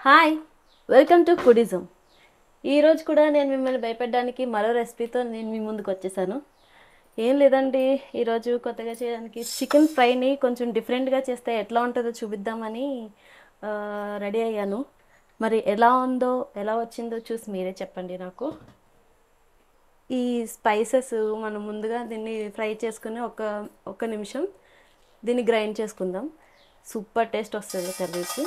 Hi, welcome to ఫుడిజం. ఈరోజు కూడా నేను మిమ్మల్ని భయపెట్టడానికి మరో రెసిపీతో నేను మీ ముందుకు వచ్చేసాను. ఏం లేదండి, ఈరోజు కొత్తగా చేయడానికి చికెన్ ఫ్రైని కొంచెం డిఫరెంట్గా చేస్తే ఎట్లా ఉంటుందో చూపిద్దామని రెడీ అయ్యాను. మరి ఎలా ఉందో ఎలా వచ్చిందో చూసి మీరే చెప్పండి నాకు. ఈ స్పైసెస్ మనం ముందుగా దీన్ని ఫ్రై చేసుకుని ఒక నిమిషం దీన్ని గ్రైండ్ చేసుకుందాం. సూపర్ టేస్ట్ వస్తుంది కర్రీకి.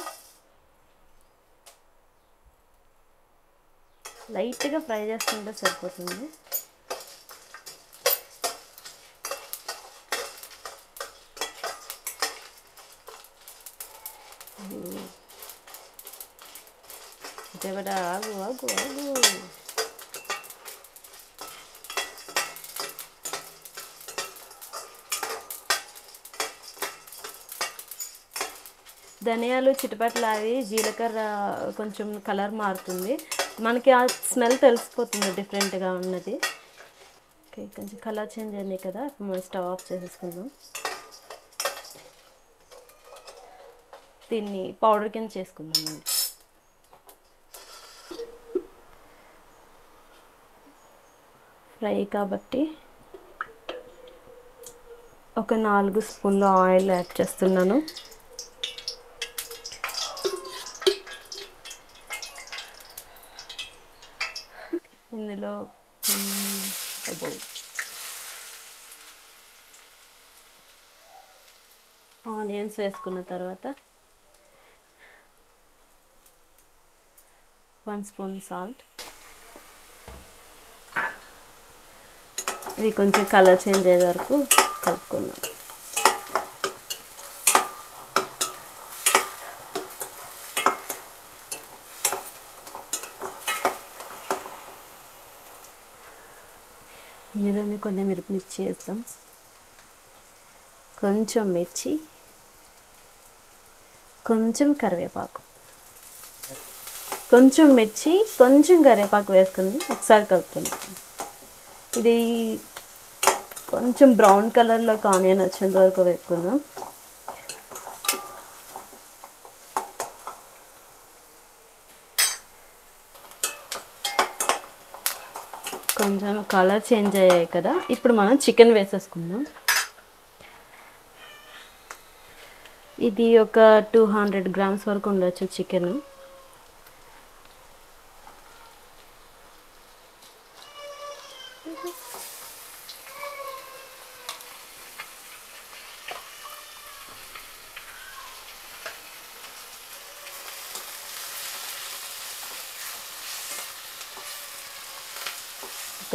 లైట్గా ఫ్రై చేసుకుంటే సరిపోతుంది. దేవుడా, ఆగు ఆగు ఆగు. ధనియాలు చిటపట్లాడి జీలకర్ర కొంచెం కలర్ మారుతుంది, మనకి ఆ స్మెల్ తెలిసిపోతుంది డిఫరెంట్గా ఉన్నది. ఓకే, కొంచెం కలర్ చేంజ్ అయింది కదా, మనం స్టవ్ ఆఫ్ చేసేసుకుందాం. దీన్ని పౌడర్ కింద చేసుకుందాం. ఫ్రై కాబట్టి ఒక 4 స్పూన్ల ఆయిల్ యాడ్ చేస్తున్నాను. ఇందులో ఆనియన్స్ వేసుకున్న తర్వాత 1 స్పూన్ సాల్ట్. ఇది కొంచెం కలర్ చేంజ్ అయ్యే వరకు కలుపుకున్నాం. ఇందులోనే కొన్ని మిర్చి వేస్తాం, కొంచెం మిర్చి, కొంచెం కరివేపాకు, కొంచెం మిర్చి కొంచెం కరివేపాకు వేసుకుని ఒకసారి కలుపుకుందాం. ఇది కొంచెం బ్రౌన్ కలర్లోకి ఆనియన్ వచ్చేంత వరకు వేసుకుందాం. కొంచెం కలర్ చేంజ్ అయ్యాయి కదా, ఇప్పుడు మనం చికెన్ వేసేసుకుందాం. ఇది ఒక 200 గ్రామ్స్ వరకు ఉండొచ్చు చికెన్.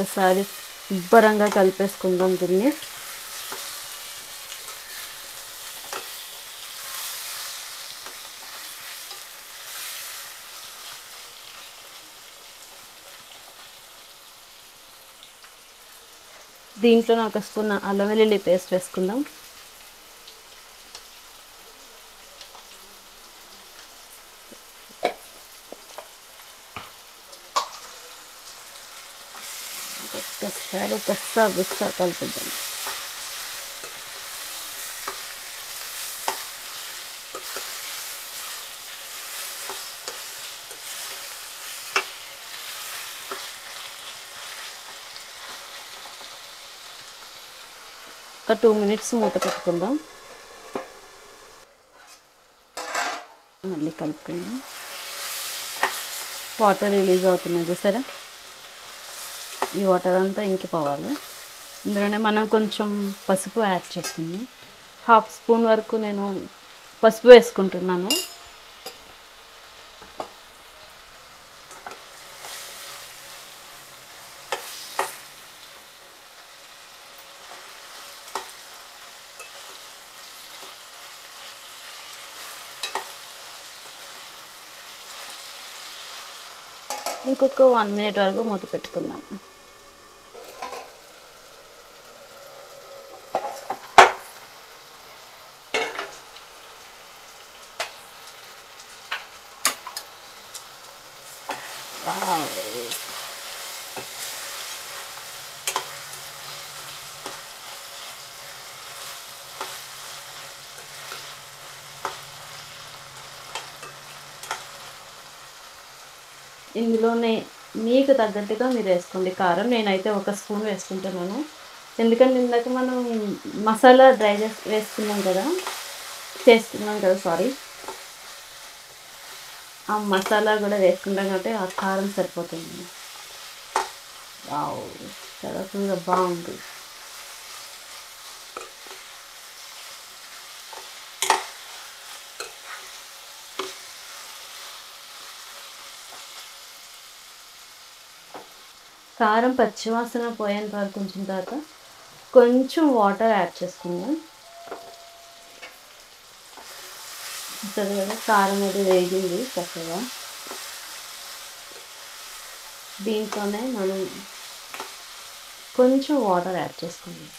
ఒకసారి శుభ్రంగా కలిపేసుకుందాం దీన్ని. దీంట్లో ఒక స్పూన్ అల్లం వెల్లుల్లి పేస్ట్ వేసుకుందాం. ఒకసారి కలుపుద్దాం. ఒక 2 మినిట్స్ మూత పెట్టుకుందాం. మళ్ళీ కలుపుకుందాం. వాటర్ రిలీజ్ అవుతున్నాయి చూసారా, ఈ వాటర్ అంతా ఇంకిపోవాలి. ఇందులోనే మనం కొంచెం పసుపు యాడ్ చేస్తున్నాం. 1/2 స్పూన్ వరకు నేను పసుపు వేసుకుంటున్నాను. ఇంకొక 1 మినిట్ వరకు మూత పెట్టుకుందాం. ఇందులోనే మీకు తగ్గట్టుగా మీరు వేసుకోండి కారం. నేనైతే ఒక స్పూన్ వేసుకుంటున్నాను. ఎందుకంటే ఇందాక మనం మసాలా డ్రై చేసి చేసుకున్నాం కదా సారీ. ఆ మసాలా కూడా వేసుకుంటాం కాబట్టి ఆ కారం సరిపోతుంది. వావ్! కలర్ఫుల్గా బాగుంది. కారం పచ్చివాసన పోయేంత వరకు ఉంచిన తర్వాత కొంచెం వాటర్ యాడ్ చేసుకుందాం. చూసారు కదా కారం అది వేగింది చక్కగా. దీంట్లోనే మనం కొంచెం వాటర్ యాడ్ చేసుకుందాం.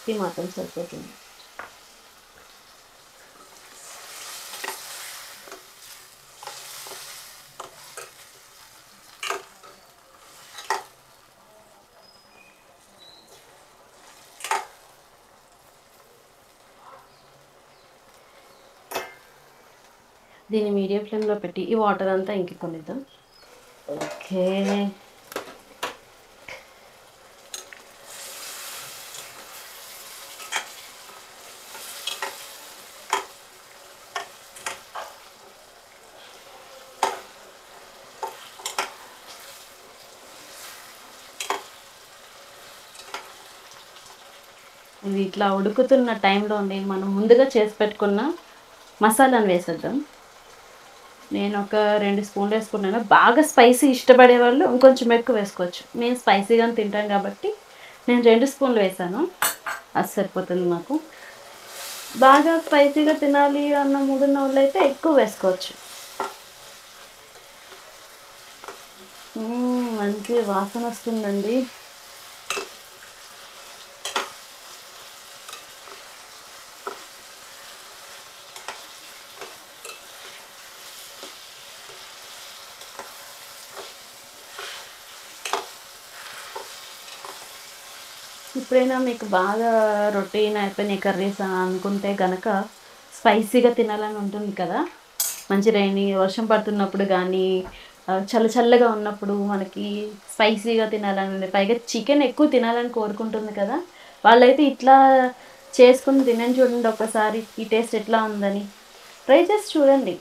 ఇది మాత్రం సరిపోతుంది. దీన్ని మీడియం ఫ్లేమ్లో పెట్టి ఈ వాటర్ అంతా ఇంకికొనిద్దాం. ఓకే, ఇది ఇట్లా ఉడుకుతున్న టైంలోనే మనం ముందుగా చేసి పెట్టుకున్న మసాలాను వేసేద్దాం. నేను ఒక 2 స్పూన్లు వేసుకున్నాను. బాగా స్పైసీ ఇష్టపడే వాళ్ళు ఇంకొంచెం ఎక్కువ వేసుకోవచ్చు. మేము స్పైసీగానే తింటాం కాబట్టి నేను 2 స్పూన్లు వేసాను. అది సరిపోతుంది మాకు. బాగా స్పైసీగా తినాలి అన్న మూడున్న వాళ్ళు అయితే ఎక్కువ వేసుకోవచ్చు. మంచి వాసన వస్తుందండి. ఎప్పుడైనా మీకు బాగా రొటీన్ అయిపోయినాయి కర్రీస్ అనుకుంటే కనుక స్పైసీగా తినాలని ఉంటుంది కదా. మంచి వర్షం పడుతున్నప్పుడు కానీ చల్లగా ఉన్నప్పుడు మనకి స్పైసీగా తినాలని, పైగా చికెన్ ఎక్కువ తినాలని కోరుకుంటుంది కదా. వాళ్ళైతే ఇట్లా చేసుకుని తినని చూడండి ఒకసారి, ఈ టేస్ట్ ఎట్లా ఉందని ట్రై చేసి చూడండి.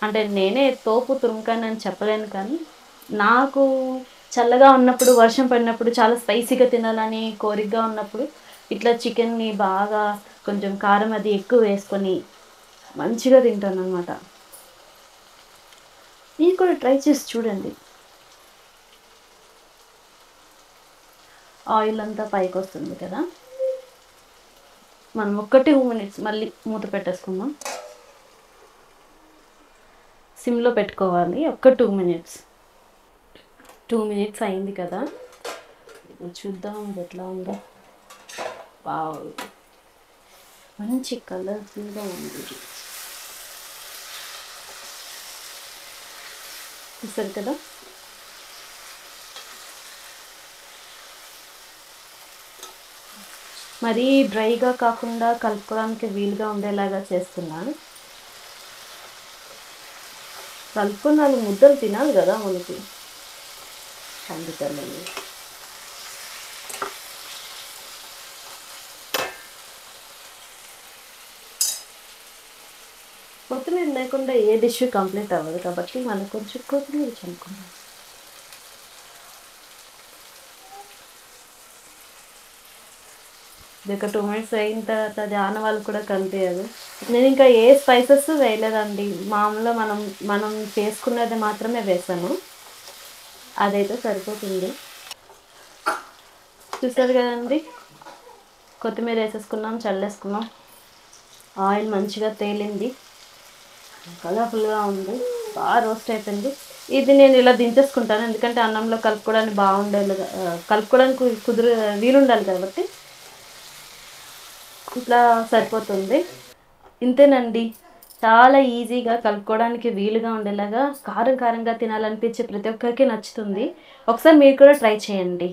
అంటే నేనే తోపు తురుముకానని చెప్పలేను, కానీ నాకు చల్లగా ఉన్నప్పుడు, వర్షం పడినప్పుడు, చాలా స్పైసీగా తినాలని కోరికగా ఉన్నప్పుడు ఇట్లా చికెన్ని బాగా కొంచెం కారం అది ఎక్కువ వేసుకొని మంచిగా తింటాను అనమాట. మీరు కూడా ట్రై చేసి చూడండి. ఆయిల్ అంతా పైకి వస్తుంది కదా, మనం 2 మినిట్స్ మళ్ళీ మూత పెట్టేసుకుందాం. సిమ్లో పెట్టుకోవాలి. 2 మినిట్స్. 2 మినిట్స్ అయింది కదా, చూద్దాం ఎట్లా ఉందో. వావ్, మంచి కలర్ఫుల్గా ఉంది. చూసారు కదా. మరీ డ్రైగా కాకుండా కలుపుకోవడానికి వీలుగా ఉండేలాగా చేస్తున్నాను. కలుపుకొని 4 ముద్దలు తినాలి కదా మనకి, అందుకని. కొత్తిమీర లేకుండా ఏ డిష్ కంప్లీట్ అవ్వదు కాబట్టి మనం కొంచెం కొత్తిమీర చల్లుకుందాం. ఇది ఒక 2 మినిట్స్ అయిన తర్వాత అది ఆనవాళ్ళు కూడా కనిపించదు. నేను ఇంకా ఏ స్పైసెస్ వేయలేదండి. మామూలుగా మనం చేసుకున్నది మాత్రమే వేసాను. అదైతే సరిపోతుంది. చూసారు కదండి, కొత్తిమీర వేసేసుకున్నాం, చల్లేసుకున్నాం. ఆయిల్ మంచిగా తేలింది, కలర్ఫుల్గా ఉంది, బాగా రోస్ట్ అయిపోయింది. ఇది నేను ఇలా దించేసుకుంటాను, ఎందుకంటే అన్నంలో కలుపుకోవడానికి కలుపుకోవడానికి వీలుండాలి కాబట్టి ఇట్లా సరిపోతుంది. ఇంతేనండి, చాలా ఈజీగా కలుపుకోవడానికి వీలుగా ఉండేలాగా కారంగా తినాలనిపించే ప్రతి ఒక్కరికి నచ్చుతుంది. ఒకసారి మీరు కూడా ట్రై చేయండి.